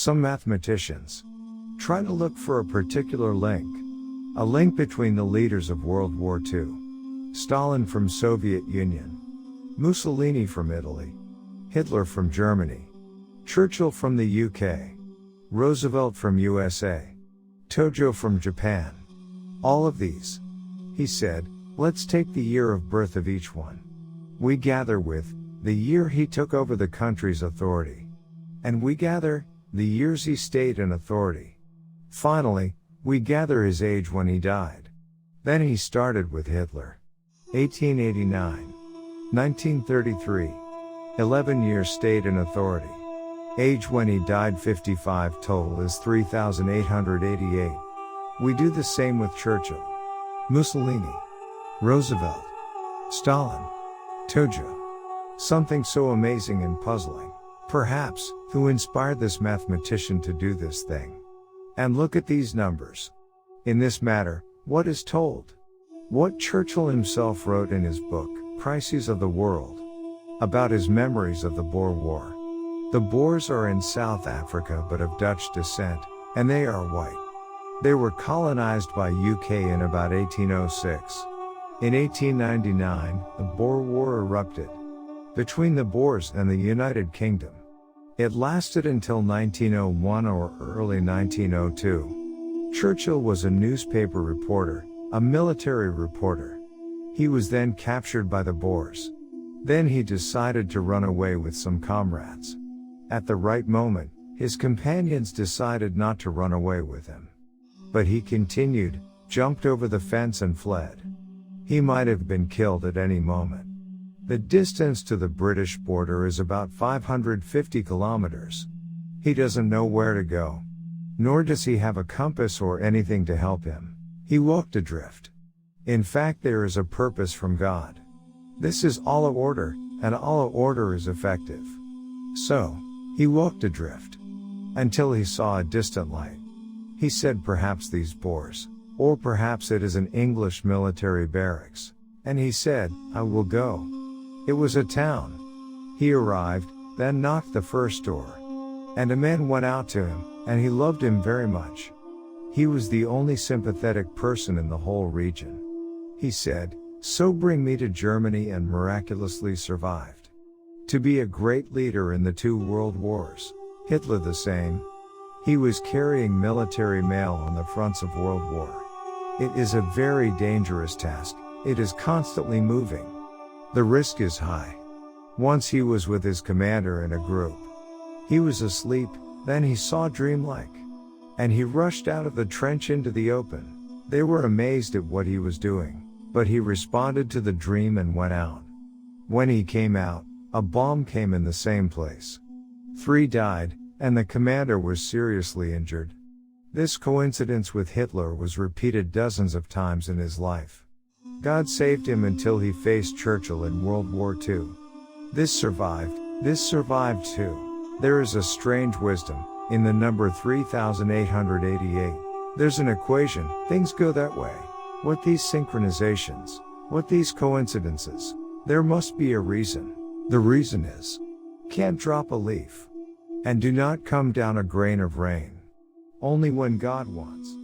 Some mathematicians try to look for a particular link. A link between the leaders of World War II. Stalin from Soviet Union. Mussolini from Italy. Hitler from Germany. Churchill from the UK. Roosevelt from USA. Tojo from Japan. All of these. He said, let's take the year of birth of each one. We gather with the year he took over the country's authority. And we gather the years he stayed in authority. Finally, we gather his age when he died. Then he started with Hitler. 1889. 1933. 11 years stayed in authority. Age when he died 55, total is 3,888. We do the same with Churchill, Mussolini, Roosevelt, Stalin, Tojo. Something so amazing and puzzling. Perhaps, who inspired this mathematician to do this thing? And look at these numbers. In this matter, what is told? What Churchill himself wrote in his book, Crises of the World, about his memories of the Boer War. The Boers are in South Africa but of Dutch descent, and they are white. They were colonized by UK in about 1806. In 1899, the Boer War erupted between the Boers and the United Kingdom. It lasted until 1901 or early 1902. Churchill was a newspaper reporter, a military reporter. He was then captured by the Boers. Then he decided to run away with some comrades. At the right moment, his companions decided not to run away with him. But he continued, jumped over the fence and fled. He might have been killed at any moment. The distance to the British border is about 550 kilometers. He doesn't know where to go. Nor does he have a compass or anything to help him. He walked adrift. In fact, there is a purpose from God. This is Allah order, and Allah order is effective. So, he walked adrift. Until he saw a distant light. He said, perhaps these Boers, or perhaps it is an English military barracks. And he said, I will go. It was a town. He arrived, then knocked the first door. And a man went out to him, and he loved him very much. He was the only sympathetic person in the whole region. He said, so bring me to Germany, and miraculously survived. To be a great leader in the 2 world wars. Hitler the same. He was carrying military mail on the fronts of World War. It is a very dangerous task. It is constantly moving. The risk is high. Once he was with his commander in a group. He was asleep, then he saw dreamlike. And he rushed out of the trench into the open. They were amazed at what he was doing, but he responded to the dream and went out. When he came out, a bomb came in the same place. 3 died, and the commander was seriously injured. This coincidence with Hitler was repeated dozens of times in his life. God saved him until he faced Churchill in World War II. This survived too. There is a strange wisdom in the number 3,888. There's an equation, things go that way. What these synchronizations? What these coincidences? There must be a reason. The reason is, can't drop a leaf. And do not come down a grain of rain. Only when God wants.